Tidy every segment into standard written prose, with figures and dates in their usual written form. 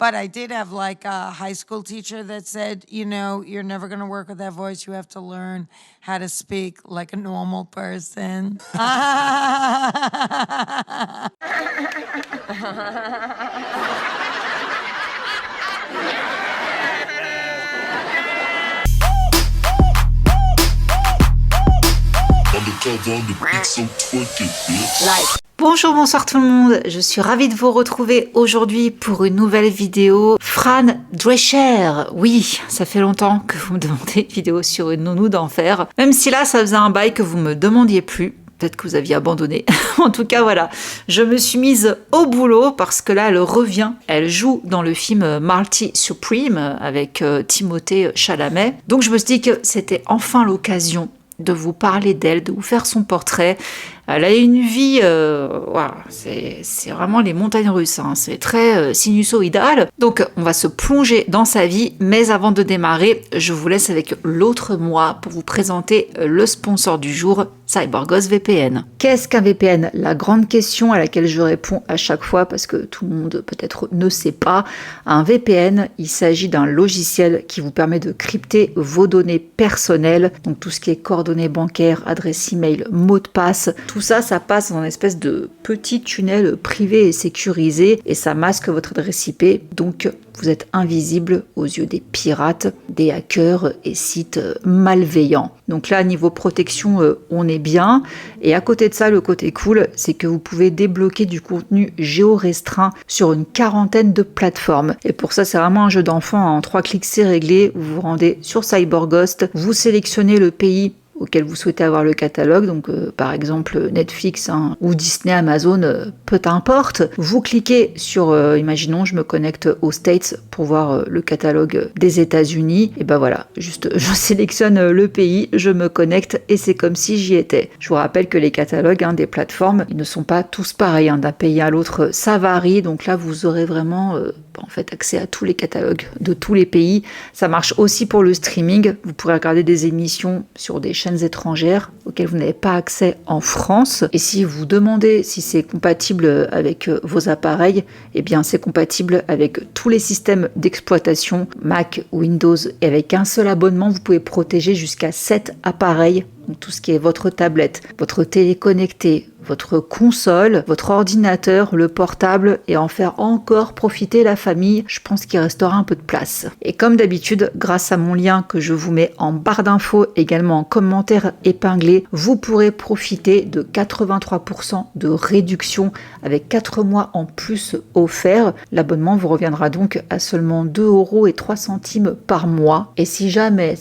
But I did have like a high school teacher that said, you know, you're never going to work with that voice. You have to learn how to speak like a normal person. Bonjour, bonsoir tout le monde, je suis ravie de vous retrouver aujourd'hui pour une nouvelle vidéo. Fran Drescher, oui, ça fait longtemps que vous me demandez une vidéo sur une nounou d'enfer, même si là ça faisait un bail que vous me demandiez plus. Peut-être que vous aviez abandonné. En tout cas, voilà. Je me suis mise au boulot parce que là, elle revient. Elle joue dans le film Marty Supreme avec Timothée Chalamet. Donc, je me suis dit que c'était enfin l'occasion de vous parler d'elle, de vous faire son portrait. Elle a une vie, voilà, c'est vraiment les montagnes russes, hein. C'est très sinusoïdal. Donc, on va se plonger dans sa vie, mais avant de démarrer, je vous laisse avec l'autre moi pour vous présenter le sponsor du jour, CyberGhost VPN. Qu'est-ce qu'un VPN? La grande question à laquelle je réponds à chaque fois, parce que tout le monde peut-être ne sait pas. Un VPN, il s'agit d'un logiciel qui vous permet de crypter vos données personnelles, donc tout ce qui est coordonnées bancaires, adresse email, mot de passe. Tout ça, ça passe dans une espèce de petit tunnel privé et sécurisé et ça masque votre adresse IP. Donc, vous êtes invisible aux yeux des pirates, des hackers et sites malveillants. Donc là, niveau protection, on est bien. Et à côté de ça, le côté cool, c'est que vous pouvez débloquer du contenu géorestreint sur une quarantaine de plateformes. Et pour ça, c'est vraiment un jeu d'enfant. En 3 clics, c'est réglé. Vous vous rendez sur CyberGhost, vous sélectionnez le pays auquel vous souhaitez avoir le catalogue, donc par exemple Netflix ou Disney, Amazon, peu importe. Vous cliquez sur, imaginons, je me connecte aux States pour voir le catalogue des États-Unis, et ben voilà, juste je sélectionne le pays, je me connecte et c'est comme si j'y étais. Je vous rappelle que les catalogues des plateformes, ils ne sont pas tous pareils, d'un pays à l'autre, ça varie, donc là vous aurez vraiment en fait accès à tous les catalogues de tous les pays. Ça marche aussi pour le streaming, vous pourrez regarder des émissions sur des chaînes étrangères auxquelles vous n'avez pas accès en France. Et si vous demandez si c'est compatible avec vos appareils, eh bien c'est compatible avec tous les systèmes d'exploitation Mac, Windows, et avec un seul abonnement, vous pouvez protéger jusqu'à 7 appareils. Donc tout ce qui est votre tablette, votre télé connectée, votre console, votre ordinateur, le portable, et en faire encore profiter la famille. Je pense qu'il restera un peu de place. Et comme d'habitude, grâce à mon lien que je vous mets en barre d'infos, également en commentaire épinglé, vous pourrez profiter de 83% de réduction avec 4 mois en plus offerts. L'abonnement vous reviendra donc à seulement 2,03 € par mois. Et si jamais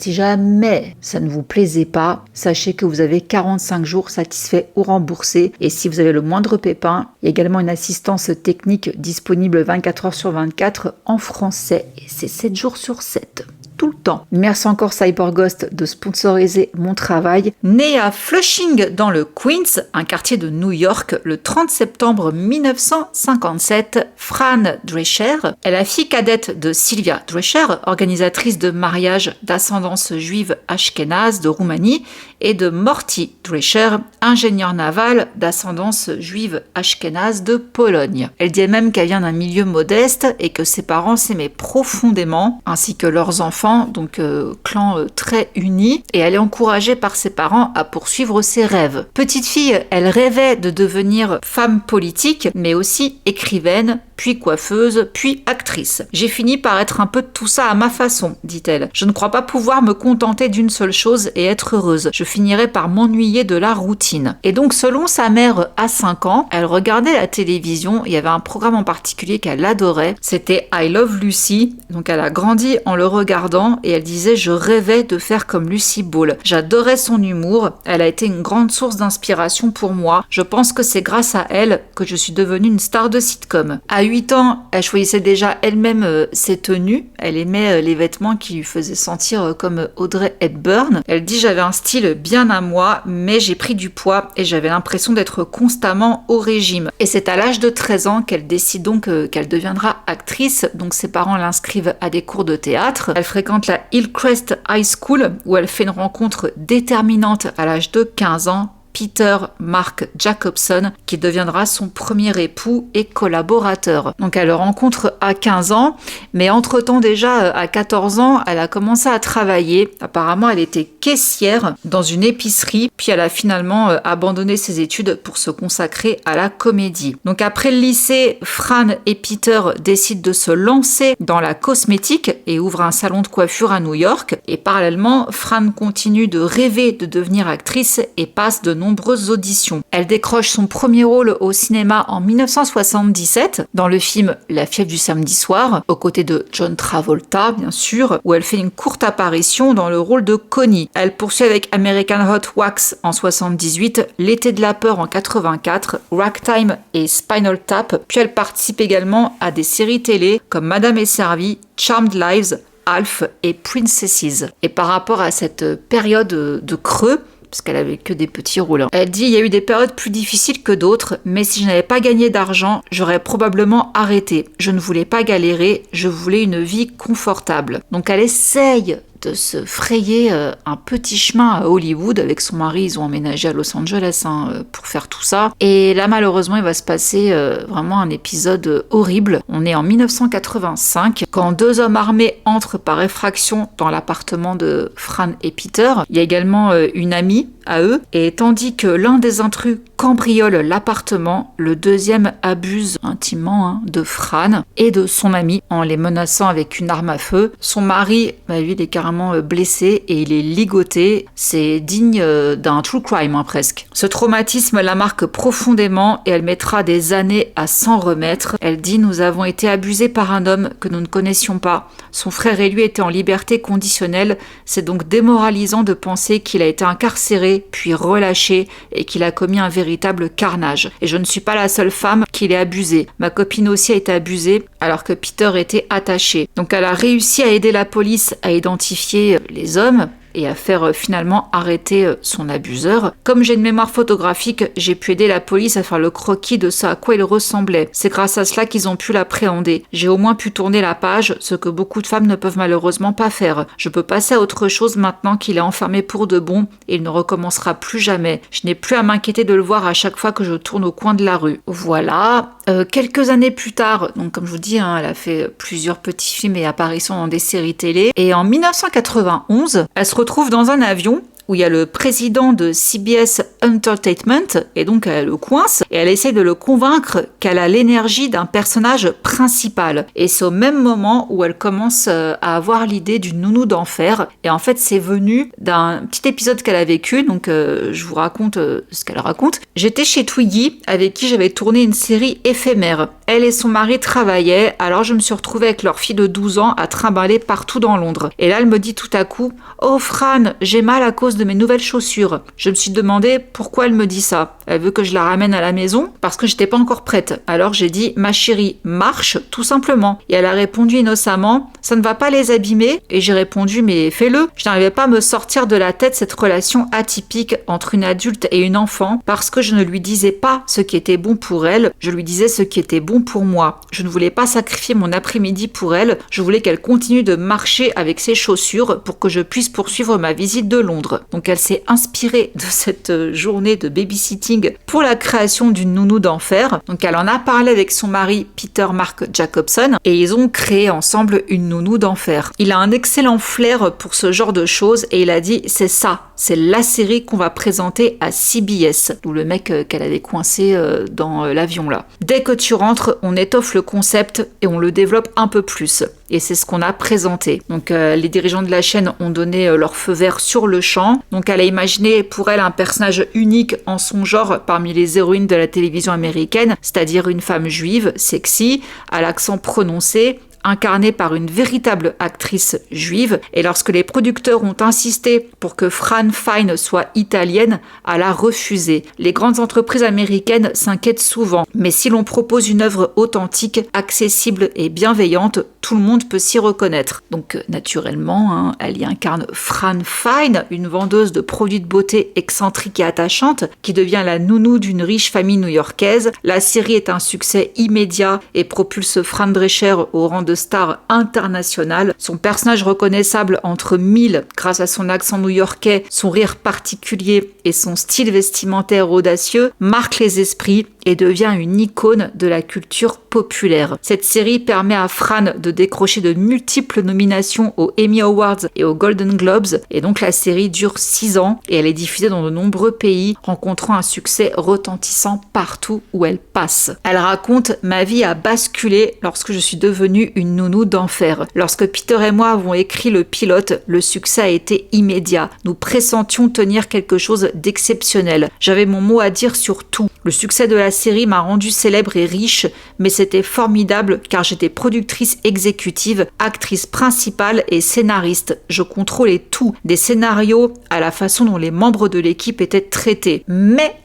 ça ne vous plaisait pas, sachez que vous avez 45 jours satisfaits ou remboursés. Et si vous avez le moindre pépin, il y a également une assistance technique disponible 24 heures sur 24 en français. Et c'est 7 jours sur 7. Tout le temps. Merci encore CyberGhost de sponsoriser mon travail. Née à Flushing dans le Queens, un quartier de New York, le 30 septembre 1957, Fran Drescher est la fille cadette de Sylvia Drescher, organisatrice de mariage d'ascendance juive ashkénaze de Roumanie, et de Morty Drescher, ingénieur naval d'ascendance juive ashkénaze de Pologne. Elle dit elle-même qu'elle vient d'un milieu modeste et que ses parents s'aimaient profondément, ainsi que leurs enfants, donc clan très uni, et elle est encouragée par ses parents à poursuivre ses rêves. Petite fille, elle rêvait de devenir femme politique, mais aussi écrivaine, puis coiffeuse, puis actrice. J'ai fini par être un peu de tout ça à ma façon, dit-elle. Je ne crois pas pouvoir me contenter d'une seule chose et être heureuse. Je finirais par m'ennuyer de la routine. Et donc, selon sa mère à 5 ans, elle regardait la télévision. Il y avait un programme en particulier qu'elle adorait. C'était I Love Lucy. Donc, elle a grandi en le regardant et elle disait « Je rêvais de faire comme Lucy Ball. J'adorais son humour. Elle a été une grande source d'inspiration pour moi. Je pense que c'est grâce à elle que je suis devenue une star de sitcom. » À 8 ans, elle choisissait déjà elle-même ses tenues. Elle aimait les vêtements qui lui faisaient sentir comme Audrey Hepburn. Elle dit « J'avais un style bien à moi, mais j'ai pris du poids et j'avais l'impression d'être constamment au régime. » Et c'est à l'âge de 13 ans qu'elle décide donc qu'elle deviendra actrice. Donc ses parents l'inscrivent à des cours de théâtre. Elle fréquente la Hillcrest High School où elle fait une rencontre déterminante à l'âge de 15 ans. Peter Mark Jacobson, qui deviendra son premier époux et collaborateur. Donc elle le rencontre à 15 ans, mais entre-temps déjà à 14 ans, elle a commencé à travailler. Apparemment, elle était caissière dans une épicerie, puis elle a finalement abandonné ses études pour se consacrer à la comédie. Donc après le lycée, Fran et Peter décident de se lancer dans la cosmétique et ouvrent un salon de coiffure à New York. Et parallèlement, Fran continue de rêver de devenir actrice et passe de nombreuses auditions. Elle décroche son premier rôle au cinéma en 1977 dans le film La fièvre du samedi soir, aux côtés de John Travolta, bien sûr, où elle fait une courte apparition dans le rôle de Connie. Elle poursuit avec American Hot Wax en 78, L'été de la peur en 84, Ragtime et Spinal Tap, puis elle participe également à des séries télé comme Madame est servie, Charmed Lives, Alf et Princesses. Et par rapport à cette période de creux, parce qu'elle avait que des petits rôles, elle dit: il y a eu des périodes plus difficiles que d'autres, mais si je n'avais pas gagné d'argent, j'aurais probablement arrêté. Je ne voulais pas galérer, je voulais une vie confortable. Donc elle essaye de se frayer un petit chemin à Hollywood. Avec son mari, ils ont emménagé à Los Angeles pour faire tout ça. Et là, malheureusement, il va se passer vraiment un épisode horrible. On est en 1985, quand deux hommes armés entrent par effraction dans l'appartement de Fran et Peter. Il y a également une amie à eux, et tandis que l'un des intrus cambriole l'appartement, le deuxième abuse intimement de Fran et de son ami en les menaçant avec une arme à feu. Son mari, lui, il est carrément blessé et il est ligoté. C'est digne d'un true crime presque. Ce traumatisme la marque profondément et elle mettra des années à s'en remettre. Elle dit: nous avons été abusés par un homme que nous ne connaissions pas. Son frère et lui étaient en liberté conditionnelle. C'est donc démoralisant de penser qu'il a été incarcéré puis relâché et qu'il a commis un véritable carnage. Et je ne suis pas la seule femme qui l'ait abusé. Ma copine aussi a été abusée alors que Peter était attaché. Donc elle a réussi à aider la police à identifier les hommes et à faire finalement arrêter son abuseur. Comme j'ai une mémoire photographique, j'ai pu aider la police à faire le croquis de ce à quoi il ressemblait. C'est grâce à cela qu'ils ont pu l'appréhender. J'ai au moins pu tourner la page, ce que beaucoup de femmes ne peuvent malheureusement pas faire. Je peux passer à autre chose maintenant qu'il est enfermé pour de bon et il ne recommencera plus jamais. Je n'ai plus à m'inquiéter de le voir à chaque fois que je tourne au coin de la rue. Voilà. Quelques années plus tard, donc comme je vous dis, elle a fait plusieurs petits films et apparitions dans des séries télé. Et en 1991, elle se retrouve dans un avion où il y a le président de CBS Entertainment, et donc elle le coince, et elle essaie de le convaincre qu'elle a l'énergie d'un personnage principal. Et c'est au même moment où elle commence à avoir l'idée d'une nounou d'enfer, et en fait c'est venu d'un petit épisode qu'elle a vécu, donc je vous raconte ce qu'elle raconte. J'étais chez Twiggy, avec qui j'avais tourné une série éphémère. Elle et son mari travaillaient, alors je me suis retrouvée avec leur fille de 12 ans à trimballer partout dans Londres. Et là elle me dit tout à coup: oh Fran, j'ai mal à cause de mes nouvelles chaussures. Je me suis demandé pourquoi elle me dit ça. Elle veut que je la ramène à la maison parce que j'étais pas encore prête. Alors j'ai dit: ma chérie, marche, tout simplement. Et elle a répondu innocemment: ça ne va pas les abîmer. Et j'ai répondu: mais fais-le. Je n'arrivais pas à me sortir de la tête cette relation atypique entre une adulte et une enfant parce que je ne lui disais pas ce qui était bon pour elle, je lui disais ce qui était bon pour moi. Je ne voulais pas sacrifier mon après-midi pour elle, je voulais qu'elle continue de marcher avec ses chaussures pour que je puisse poursuivre ma visite de Londres. Donc elle s'est inspirée de cette journée de babysitting pour la création d'une nounou d'enfer. Donc elle en a parlé avec son mari Peter Mark Jacobson et ils ont créé ensemble une nounou d'enfer. Il a un excellent flair pour ce genre de choses et il a dit: c'est ça, c'est la série qu'on va présenter à CBS, d'où le mec qu'elle avait coincé dans l'avion là. Dès que tu rentres, on étoffe le concept et on le développe un peu plus. Et c'est ce qu'on a présenté. Donc les dirigeants de la chaîne ont donné leur feu vert sur le champ. Donc elle a imaginé pour elle un personnage unique en son genre parmi les héroïnes de la télévision américaine, c'est-à-dire une femme juive, sexy, à l'accent prononcé, incarnée par une véritable actrice juive. Et lorsque les producteurs ont insisté pour que Fran Fine soit italienne, elle a refusé. Les grandes entreprises américaines s'inquiètent souvent, mais si l'on propose une œuvre authentique, accessible et bienveillante, tout le monde peut s'y reconnaître. Donc naturellement, elle y incarne Fran Fine, une vendeuse de produits de beauté excentrique et attachante, qui devient la nounou d'une riche famille new-yorkaise. La série est un succès immédiat et propulse Fran Drescher au rang de star internationale. Son personnage reconnaissable entre mille grâce à son accent new-yorkais, son rire particulier et son style vestimentaire audacieux marque les esprits et devient une icône de la culture populaire. Cette série permet à Fran de décrocher de multiples nominations aux Emmy Awards et aux Golden Globes, et donc la série dure 6 ans et elle est diffusée dans de nombreux pays, rencontrant un succès retentissant partout où elle passe. Elle raconte: ma vie a basculé lorsque je suis devenue une nounou d'enfer. Lorsque Peter et moi avons écrit le pilote, le succès a été immédiat. Nous pressentions tenir quelque chose d'exceptionnel. J'avais mon mot à dire sur tout. Le succès de la série m'a rendue célèbre et riche, mais c'était formidable car j'étais productrice exécutive, actrice principale et scénariste. Je contrôlais tout, des scénarios à la façon dont les membres de l'équipe étaient traités. Mais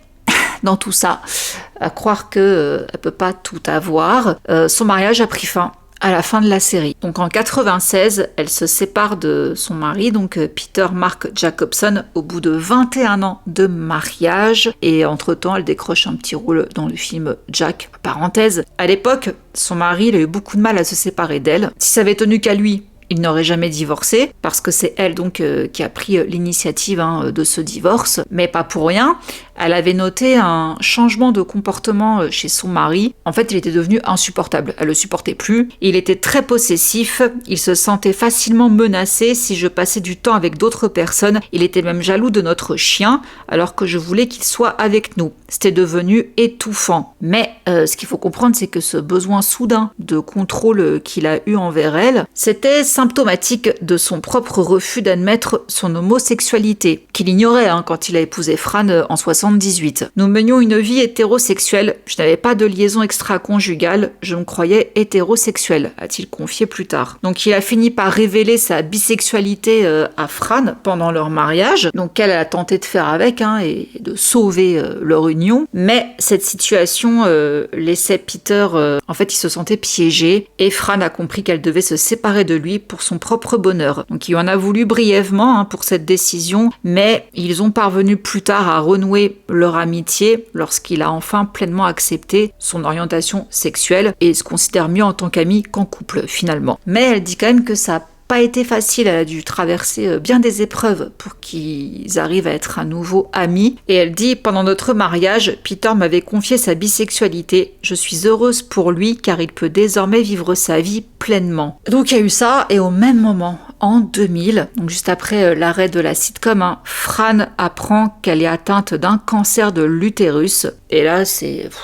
dans tout ça, à croire qu'elle ne peut pas tout avoir, son mariage a pris fin à la fin de la série. Donc en 96, elle se sépare de son mari, donc Peter Mark Jacobson, au bout de 21 ans de mariage, et entre-temps, elle décroche un petit rôle dans le film Jack. Parenthèse, à l'époque, son mari, il a eu beaucoup de mal à se séparer d'elle. Si ça avait tenu qu'à lui, il n'aurait jamais divorcé, parce que c'est elle donc qui a pris l'initiative de ce divorce, mais pas pour rien. Elle avait noté un changement de comportement chez son mari. En fait, il était devenu insupportable. Elle le supportait plus. Il était très possessif. Il se sentait facilement menacé si je passais du temps avec d'autres personnes. Il était même jaloux de notre chien, alors que je voulais qu'il soit avec nous. C'était devenu étouffant. Mais ce qu'il faut comprendre, c'est que ce besoin soudain de contrôle qu'il a eu envers elle, c'était symptomatique de son propre refus d'admettre son homosexualité, qu'il ignorait quand il a épousé Fran en 78. Nous menions une vie hétérosexuelle. Je n'avais pas de liaison extra-conjugale. Je me croyais hétérosexuel, a-t-il confié plus tard. Donc il a fini par révéler sa bisexualité à Fran pendant leur mariage. Donc elle a tenté de faire avec et de sauver leur union. Mais cette situation laissait Peter... en fait, il se sentait piégé et Fran a compris qu'elle devait se séparer de lui pour son propre bonheur. Donc il en a voulu brièvement pour cette décision, mais ils ont parvenu plus tard à renouer leur amitié lorsqu'il a enfin pleinement accepté son orientation sexuelle et se considère mieux en tant qu'ami qu'en couple finalement. Mais elle dit quand même que ça n'a pas été facile, elle a dû traverser bien des épreuves pour qu'ils arrivent à être à nouveau amis. Et elle dit: pendant notre mariage, Peter m'avait confié sa bisexualité. Je suis heureuse pour lui car il peut désormais vivre sa vie pleinement. Donc il y a eu ça, et au même moment, en 2000, donc juste après l'arrêt de la sitcom, Fran apprend qu'elle est atteinte d'un cancer de l'utérus. Et là,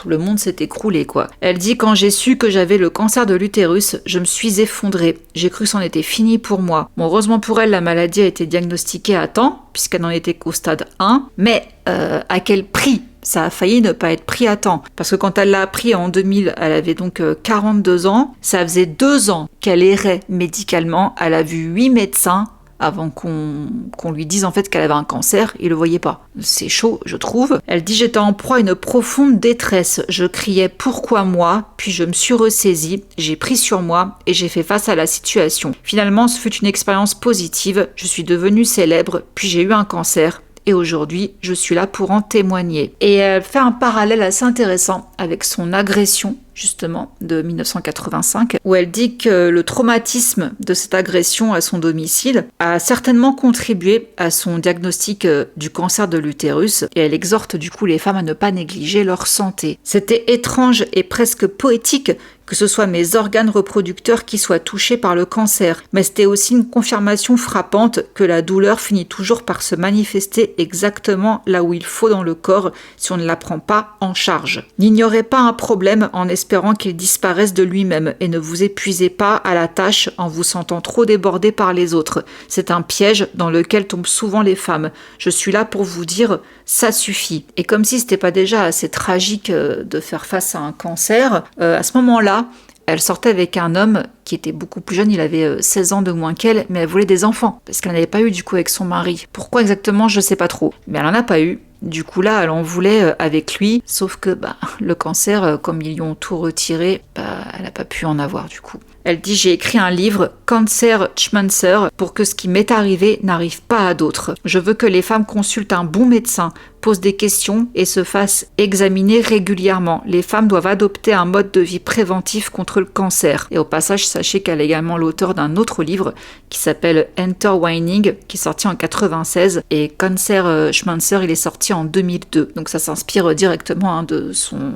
le monde s'est écroulé, quoi. Elle dit: quand j'ai su que j'avais le cancer de l'utérus, je me suis effondrée. J'ai cru que c'en était fini pour moi. Bon, heureusement pour elle, la maladie a été diagnostiquée à temps, puisqu'elle n'en était qu'au stade 1. Mais à quel prix ? Ça a failli ne pas être pris à temps. Parce que quand elle l'a appris en 2000, elle avait donc 42 ans. Ça faisait 2 ans qu'elle errait médicalement. Elle a vu 8 médecins avant qu'on lui dise en fait qu'elle avait un cancer. Il le voyait pas. C'est chaud, je trouve. Elle dit: j'étais en proie à une profonde détresse. Je criais: pourquoi moi? Puis je me suis ressaisie, j'ai pris sur moi et j'ai fait face à la situation. Finalement, ce fut une expérience positive. Je suis devenue célèbre, puis j'ai eu un cancer. Et aujourd'hui, je suis là pour en témoigner. Et elle fait un parallèle assez intéressant avec son agression, justement, de 1985, où elle dit que le traumatisme de cette agression à son domicile a certainement contribué à son diagnostic du cancer de l'utérus, et elle exhorte du coup les femmes à ne pas négliger leur santé. C'était étrange et presque poétique que ce soit mes organes reproducteurs qui soient touchés par le cancer, mais c'était aussi une confirmation frappante que la douleur finit toujours par se manifester exactement là où il faut dans le corps si on ne la prend pas en charge. N'ignorez pas un problème en espérant qu'il disparaisse de lui-même et ne vous épuisez pas à la tâche en vous sentant trop débordé par les autres. C'est un piège dans lequel tombent souvent les femmes. Je suis là pour vous dire, ça suffit. Et comme si c'était pas déjà assez tragique de faire face à un cancer, à ce moment-là, elle sortait avec un homme qui était beaucoup plus jeune, il avait 16 ans de moins qu'elle, mais elle voulait des enfants, parce qu'elle n'avait pas eu du coup avec son mari. Pourquoi exactement, je sais pas trop. Mais elle en a pas eu. Du coup là, elle en voulait avec lui, sauf que le cancer, comme ils lui ont tout retiré, elle n'a pas pu en avoir du coup. Elle dit « J'ai écrit un livre, Cancer Schmancer, pour que ce qui m'est arrivé n'arrive pas à d'autres. Je veux que les femmes consultent un bon médecin, posent des questions et se fassent examiner régulièrement. Les femmes doivent adopter un mode de vie préventif contre le cancer. » Et au passage, sachez qu'elle est également l'auteur d'un autre livre qui s'appelle Intertwining, qui est sorti en 96, et Cancer Schmancer, il est sorti en 2002. Donc ça s'inspire directement de son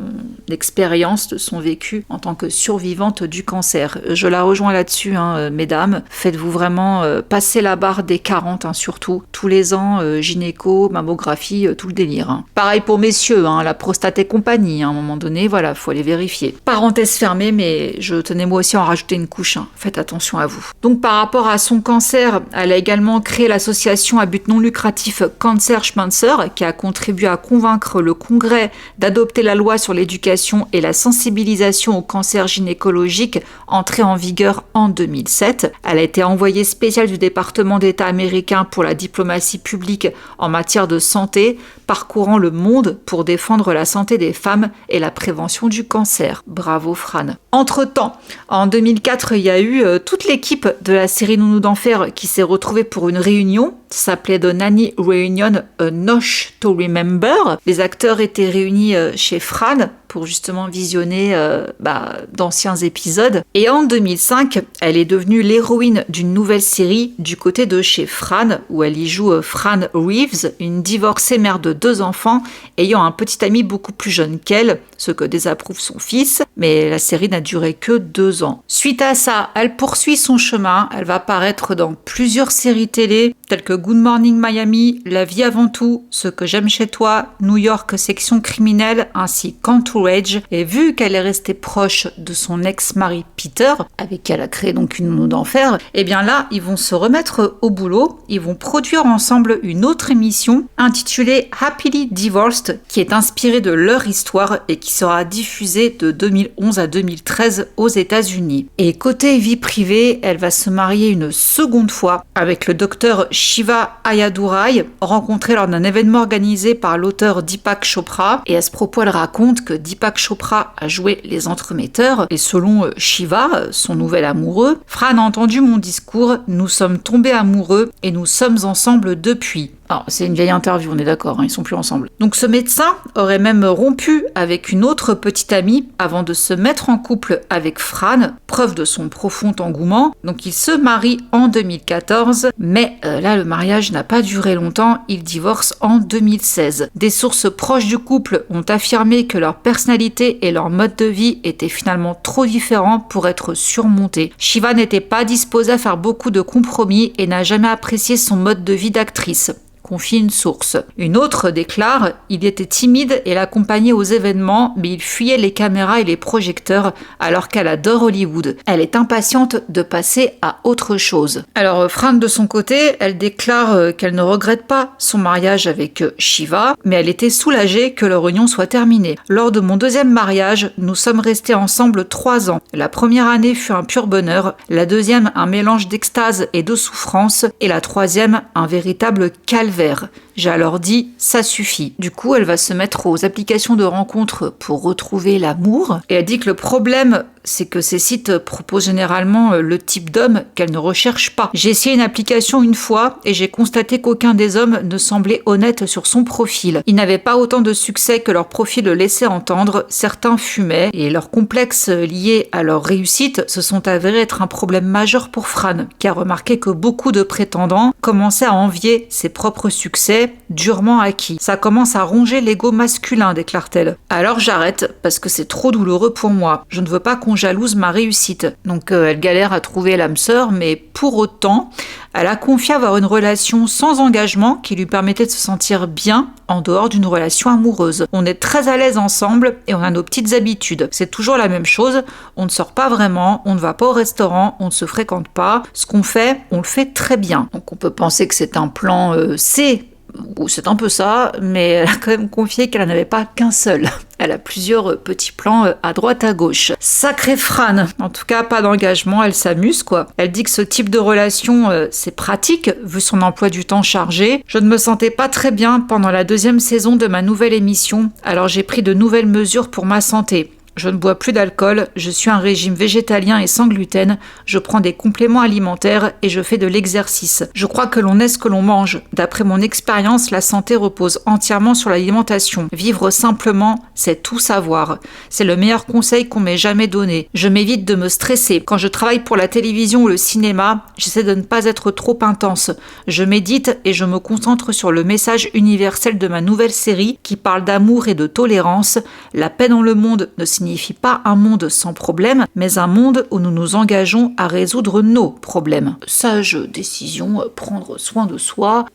expérience, de son vécu en tant que survivante du cancer. Je la rejoins là-dessus, mesdames. Faites-vous vraiment passer la barre des 40, surtout. Tous les ans, gynéco, mammographie, tout le délire. Pareil pour messieurs, la prostate et compagnie. À un moment donné, voilà, faut aller vérifier. Parenthèse fermée, mais je tenais moi aussi à en rajouter une couche. Faites attention à vous. Donc par rapport à son cancer, elle a également créé l'association à but non lucratif Cancer Schmancer, qui a contribué à convaincre le Congrès d'adopter la loi sur l'éducation et la sensibilisation au cancer gynécologique, entrée en vigueur en 2007. Elle a été envoyée spéciale du département d'État américain pour la diplomatie publique en matière de santé, parcourant le monde pour défendre la santé des femmes et la prévention du cancer. Bravo Fran. Entre-temps, en 2004, il y a eu toute l'équipe de la série Nounou d'Enfer qui s'est retrouvée pour une réunion. Ça s'appelait The Nanny Reunion, A Noche to Remember. Les acteurs étaient réunis chez Fran pour justement visionner d'anciens épisodes. Et en 2005, elle est devenue l'héroïne d'une nouvelle série du côté de chez Fran, où elle y joue Fran Reeves, une divorcée mère de 2 enfants, ayant un petit ami beaucoup plus jeune qu'elle, ce que désapprouve son fils, mais la série n'a duré que 2 ans. Suite à ça, elle poursuit son chemin, elle va apparaître dans plusieurs séries télé, telles que Good Morning Miami, La vie avant tout, Ce que j'aime chez toi, New York section criminelle, ainsi qu'Entourage. Et vu qu'elle est restée proche de son ex-mari Peter, avec qui elle a créé donc une Nounou d'Enfer, et bien là, ils vont se remettre au boulot, ils vont produire ensemble une autre émission intitulée Happily Divorced, qui est inspirée de leur histoire et qui sera diffusée de 2011 à 2013 aux États-Unis. Et côté vie privée, elle va se marier une seconde fois avec le docteur Shiva Ayadurai, rencontré lors d'un événement organisé par l'auteur Deepak Chopra. Et à ce propos, elle raconte que Deepak Chopra a joué les entremetteurs et selon Shiva, son nouvel amoureux, Fran a entendu mon discours, nous sommes tombés amoureux et nous sommes ensemble depuis. Alors, c'est une vieille interview, on est d'accord, ils sont plus ensemble. Donc ce médecin aurait même rompu avec une autre petite amie avant de se mettre en couple avec Fran, preuve de son profond engouement. Donc il se marie en 2014, mais là le mariage n'a pas duré longtemps, ils divorcent en 2016. Des sources proches du couple ont affirmé que leur personnalité et leur mode de vie étaient finalement trop différents pour être surmontés. Shiva n'était pas disposée à faire beaucoup de compromis et n'a jamais apprécié son mode de vie d'actrice, confie une source. Une autre déclare « Il était timide et l'accompagnait aux événements, mais il fuyait les caméras et les projecteurs alors qu'elle adore Hollywood. Elle est impatiente de passer à autre chose. » Alors Fran de son côté, elle déclare qu'elle ne regrette pas son mariage avec Shiva, mais elle était soulagée que leur union soit terminée. « Lors de mon deuxième mariage, nous sommes restés ensemble 3 ans. La première année fut un pur bonheur, la deuxième un mélange d'extase et de souffrance, et la troisième un véritable calvaire. J'ai alors dit, ça suffit. Du coup, elle va se mettre aux applications de rencontres pour retrouver l'amour. Et elle dit que le problème, c'est que ces sites proposent généralement le type d'homme qu'elle ne recherche pas. J'ai essayé une application une fois et j'ai constaté qu'aucun des hommes ne semblait honnête sur son profil. Ils n'avaient pas autant de succès que leur profil le laissait entendre. Certains fumaient et leurs complexes liés à leur réussite se sont avérés être un problème majeur pour Fran, qui a remarqué que beaucoup de prétendants commençaient à envier ses propres succès durement acquis. Ça commence à ronger l'ego masculin, déclare-t-elle. Alors j'arrête parce que c'est trop douloureux pour moi. Je ne veux pas qu'on jalouse ma réussite. Donc elle galère à trouver l'âme sœur, mais pour autant, elle a confié avoir une relation sans engagement qui lui permettait de se sentir bien en dehors d'une relation amoureuse. On est très à l'aise ensemble et on a nos petites habitudes. C'est toujours la même chose, on ne sort pas vraiment, on ne va pas au restaurant, on ne se fréquente pas. Ce qu'on fait, on le fait très bien. Donc on peut penser que c'est un plan C, ou c'est un peu ça, mais elle a quand même confié qu'elle n'en avait pas qu'un seul. Elle a plusieurs petits plans à droite à gauche. Sacrée Fran, en tout cas pas d'engagement, elle s'amuse quoi. Elle dit que ce type de relation c'est pratique vu son emploi du temps chargé. Je ne me sentais pas très bien pendant la 2e saison de ma nouvelle émission, alors j'ai pris de nouvelles mesures pour ma santé. je ne bois plus d'alcool, je suis un régime végétalien et sans gluten, je prends des compléments alimentaires et je fais de l'exercice. Je crois que l'on est ce que l'on mange. D'après mon expérience, la santé repose entièrement sur l'alimentation. Vivre simplement, c'est tout savoir. C'est le meilleur conseil qu'on m'ait jamais donné. Je m'évite de me stresser. Quand je travaille pour la télévision ou le cinéma, j'essaie de ne pas être trop intense. Je médite et je me concentre sur le message universel de ma nouvelle série qui parle d'amour et de tolérance. La paix dans le monde ne signifie pas un monde sans problème, mais un monde où nous nous engageons à résoudre nos problèmes. Sage décision, prendre soin de soi.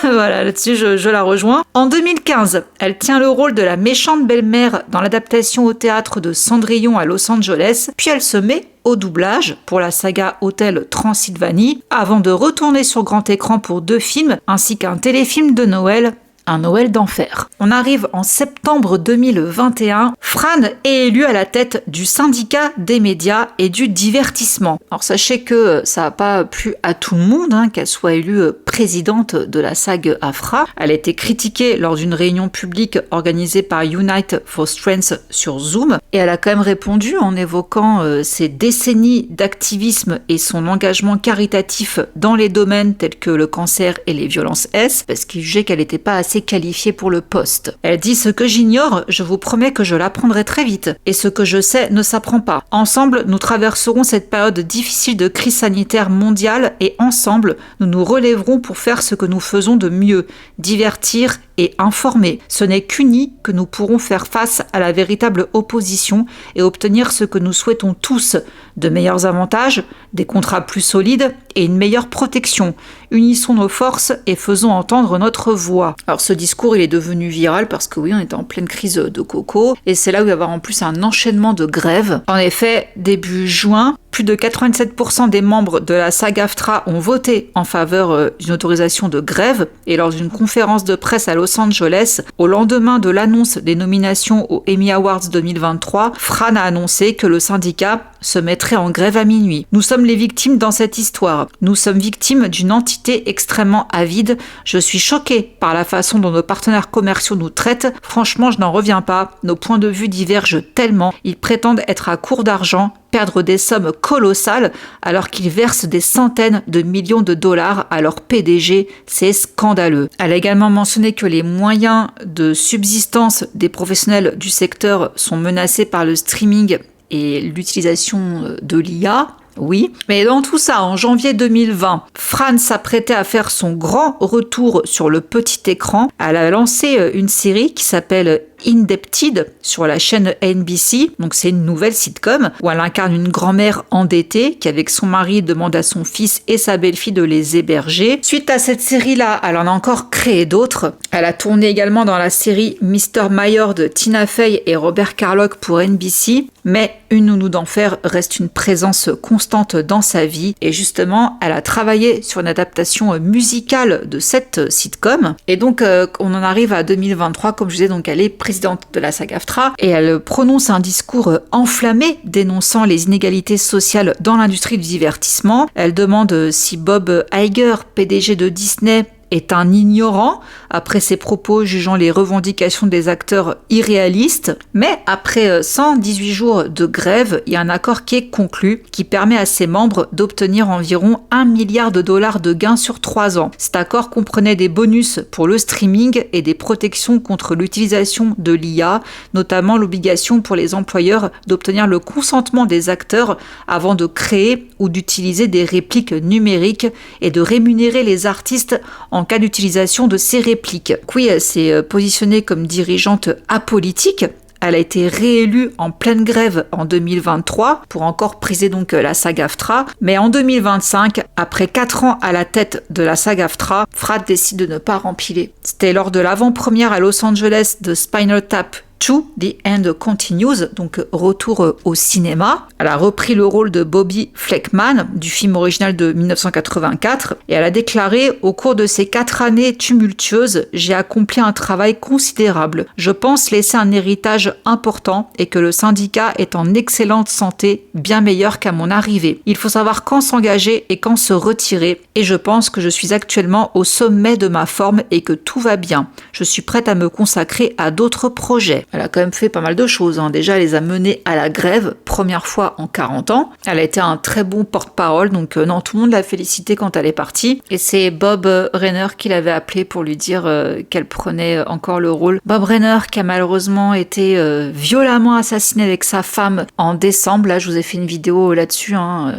Voilà, là-dessus, je la rejoins. En 2015, elle tient le rôle de la méchante belle-mère dans l'adaptation au théâtre de Cendrillon à Los Angeles, puis elle se met au doublage pour la saga Hôtel Transylvanie, avant de retourner sur grand écran pour 2 films, ainsi qu'un téléfilm de Noël, Un Noël d'enfer. On arrive en septembre 2021. Fran est élue à la tête du syndicat des médias et du divertissement. Alors sachez que ça n'a pas plu à tout le monde qu'elle soit élue présidente de la SAG-AFTRA. Elle a été critiquée lors d'une réunion publique organisée par Unite for Strength sur Zoom et elle a quand même répondu en évoquant ses décennies d'activisme et son engagement caritatif dans les domaines tels que le cancer et les violences S, parce qu'il jugeait qu'elle n'était pas assez qualifiée pour le poste. Elle dit: ce que j'ignore, je vous promets que je l'apprendrai très vite. Et ce que je sais ne s'apprend pas. Ensemble, nous traverserons cette période difficile de crise sanitaire mondiale et ensemble, nous nous relèverons pour faire ce que nous faisons de mieux, divertir et informer. Ce n'est qu'unis que nous pourrons faire face à la véritable opposition et obtenir ce que nous souhaitons tous, de meilleurs avantages, des contrats plus solides et une meilleure protection. Unissons nos forces et faisons entendre notre voix. Alors ce discours, il est devenu viral parce que oui, on était en pleine crise de coco et c'est là où il va y avoir en plus un enchaînement de grèves. En effet, début juin, plus de 87% des membres de la SAG-AFTRA ont voté en faveur d'une autorisation de grève et lors d'une conférence de presse à Los Angeles, au lendemain de l'annonce des nominations aux Emmy Awards 2023, Fran a annoncé que le syndicat se mettrait en grève à minuit. Nous sommes les victimes dans cette histoire. Nous sommes victimes d'une entité extrêmement avide. Je suis choquée par la façon dont nos partenaires commerciaux nous traitent. Franchement, je n'en reviens pas. Nos points de vue divergent tellement. Ils prétendent être à court d'argent, perdre des sommes colossales alors qu'ils versent des centaines de millions de dollars à leur PDG. C'est scandaleux. Elle a également mentionné que les moyens de subsistance des professionnels du secteur sont menacés par le streaming et l'utilisation de l'IA. Oui, mais dans tout ça, en janvier 2020, Fran s'apprêtait à faire son grand retour sur le petit écran. Elle a lancé une série qui s'appelle Indebted sur la chaîne NBC. Donc c'est une nouvelle sitcom où elle incarne une grand-mère endettée qui avec son mari demande à son fils et sa belle-fille de les héberger. Suite à cette série-là, elle en a encore créé d'autres. Elle a tourné également dans la série Mr. Mayor de Tina Fey et Robert Carlock pour NBC. Mais Une nounou d'enfer reste une présence constante dans sa vie et justement, elle a travaillé sur une adaptation musicale de cette sitcom. Et donc, on en arrive à 2023, comme je disais, donc elle est présidente de la SAG-AFTRA et elle prononce un discours enflammé dénonçant les inégalités sociales dans l'industrie du divertissement. Elle demande si Bob Iger, PDG de Disney, est un ignorant après ses propos jugeant les revendications des acteurs irréalistes. Mais après 118 jours de grève, il y a un accord qui est conclu qui permet à ses membres d'obtenir environ 1 milliard de dollars de gains sur 3 ans. Cet accord comprenait des bonus pour le streaming et des protections contre l'utilisation de l'IA, notamment l'obligation pour les employeurs d'obtenir le consentement des acteurs avant de créer ou d'utiliser des répliques numériques et de rémunérer les artistes en cas d'utilisation de ces répliques. Oui, elle s'est positionnée comme dirigeante apolitique. Elle a été réélue en pleine grève en 2023 pour encore priser donc la SAG-AFTRA. Mais en 2025, après 4 ans à la tête de la SAG-AFTRA, Fran décide de ne pas rempiler. C'était lors de l'avant-première à Los Angeles de Spinal Tap 2, The End Continues, donc retour au cinéma. Elle a repris le rôle de Bobby Fleckman du film original de 1984 et elle a déclaré: au cours de ces 4 années tumultueuses, j'ai accompli un travail considérable. Je pense laisser un héritage important et que le syndicat est en excellente santé, bien meilleur qu'à mon arrivée. Il faut savoir quand s'engager et quand se retirer et je pense que je suis actuellement au sommet de ma forme et que tout va bien. Je suis prête à me consacrer à d'autres projets. Elle a quand même fait pas mal de choses. Déjà, elle les a menés à la grève, première fois en 40 ans. Elle a été un très bon porte-parole, donc non, tout le monde l'a félicité quand elle est partie. Et c'est Bob Rainer qui l'avait appelée pour lui dire qu'elle prenait encore le rôle. Bob Rainer qui a malheureusement été violemment assassiné avec sa femme en décembre. Là, je vous ai fait une vidéo là-dessus.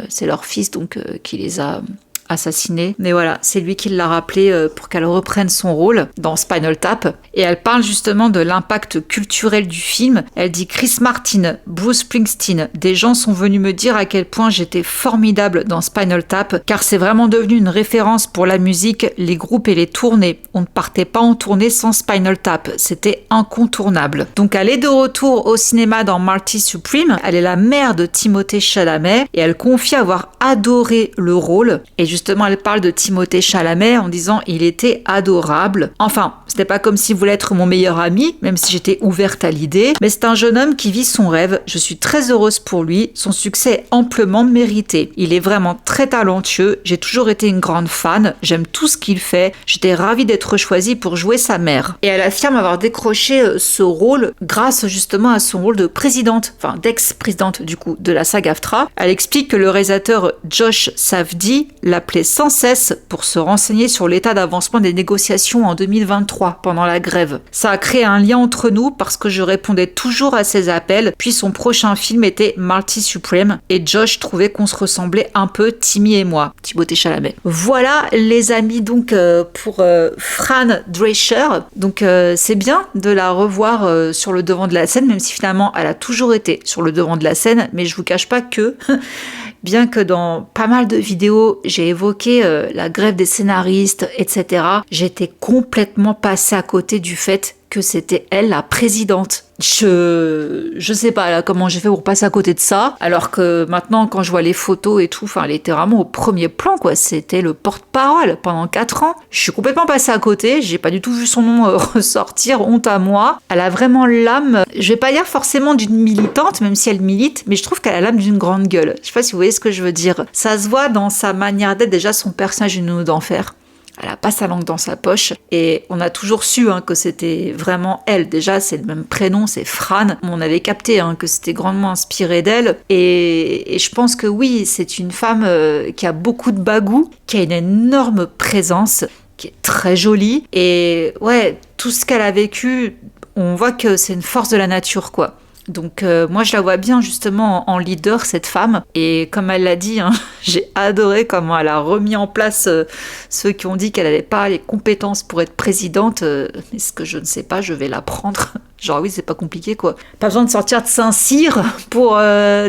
C'est leur fils donc qui les a assassinée. Mais voilà, c'est lui qui l'a rappelé pour qu'elle reprenne son rôle dans Spinal Tap. Et elle parle justement de l'impact culturel du film. Elle dit: Chris Martin, Bruce Springsteen, des gens sont venus me dire à quel point j'étais formidable dans Spinal Tap, car c'est vraiment devenu une référence pour la musique, les groupes et les tournées. On ne partait pas en tournée sans Spinal Tap. C'était incontournable. Donc elle est de retour au cinéma dans Marty Supreme. Elle est la mère de Timothée Chalamet et elle confie avoir adoré le rôle. Et justement, elle parle de Timothée Chalamet en disant: il était adorable. Enfin, c'était pas comme s'il voulait être mon meilleur ami, même si j'étais ouverte à l'idée. Mais c'est un jeune homme qui vit son rêve. Je suis très heureuse pour lui. Son succès est amplement mérité. Il est vraiment très talentueux. J'ai toujours été une grande fan. J'aime tout ce qu'il fait. J'étais ravie d'être choisie pour jouer sa mère. Et elle affirme avoir décroché ce rôle grâce justement à son rôle de présidente, enfin d'ex-présidente du coup, de la SAG-AFTRA. Elle explique que le réalisateur Josh Safdie l'appelait sans cesse pour se renseigner sur l'état d'avancement des négociations en 2023 pendant la grève. Ça a créé un lien entre nous parce que je répondais toujours à ses appels, puis son prochain film était Marty Supreme et Josh trouvait qu'on se ressemblait un peu, Timmy et moi, Timothée Chalamet. Voilà les amis donc pour Fran Drescher. Donc c'est bien de la revoir sur le devant de la scène, même si finalement elle a toujours été sur le devant de la scène, mais je vous cache pas que bien que dans pas mal de vidéos, j'ai évoqué la grève des scénaristes, etc., j'étais complètement passée à côté du fait que c'était elle la présidente. Je sais pas là comment j'ai fait pour passer à côté de ça, alors que maintenant quand je vois les photos et tout, enfin elle était vraiment au premier plan quoi, c'était le porte-parole pendant 4 ans. Je suis complètement passée à côté, j'ai pas du tout vu son nom ressortir, honte à moi. Elle a vraiment l'âme, je vais pas dire forcément d'une militante, même si elle milite, mais je trouve qu'elle a l'âme d'une grande gueule. Je sais pas si vous voyez ce que je veux dire. Ça se voit dans sa manière d'être, déjà son personnage d'une Nounou d'enfer. Elle a pas sa langue dans sa poche et on a toujours su que c'était vraiment elle. Déjà, c'est le même prénom, c'est Fran. On avait capté que c'était grandement inspiré d'elle et je pense que oui, c'est une femme qui a beaucoup de bagou, qui a une énorme présence, qui est très jolie et ouais, tout ce qu'elle a vécu, on voit que c'est une force de la nature quoi. Donc moi je la vois bien justement en leader cette femme et comme elle l'a dit, j'ai adoré comment elle a remis en place ceux qui ont dit qu'elle n'avait pas les compétences pour être présidente, mais ce que je ne sais pas je vais l'apprendre. Genre oui c'est pas compliqué quoi, pas besoin de sortir de Saint-Cyr pour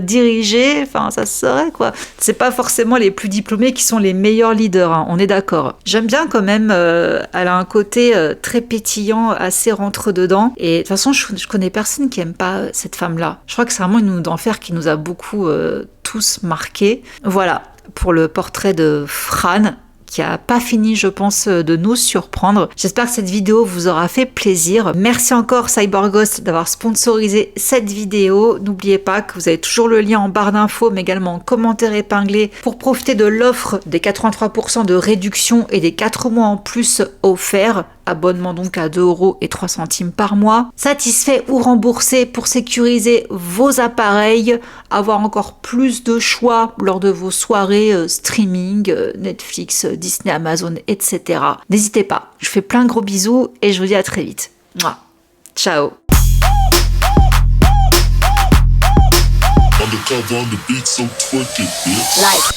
diriger, enfin ça se saurait quoi. C'est pas forcément les plus diplômés qui sont les meilleurs leaders, on est d'accord. J'aime bien quand même, elle a un côté très pétillant, assez rentre-dedans et de toute façon je connais personne qui aime pas cette femme-là. Je crois que c'est vraiment une Nounou d'enfer qui nous a beaucoup tous marqués. Voilà, pour le portrait de Fran, qui a pas fini, je pense, de nous surprendre. J'espère que cette vidéo vous aura fait plaisir. Merci encore CyberGhost d'avoir sponsorisé cette vidéo. N'oubliez pas que vous avez toujours le lien en barre d'infos, mais également en commentaire épinglé pour profiter de l'offre des 83% de réduction et des 4 mois en plus offerts. Abonnement donc à 2,03 € par mois. Satisfait ou remboursé pour sécuriser vos appareils, avoir encore plus de choix lors de vos soirées streaming, Netflix, Disney, Amazon, etc. N'hésitez pas. Je fais plein de gros bisous et je vous dis à très vite. Mouah. Ciao. Like.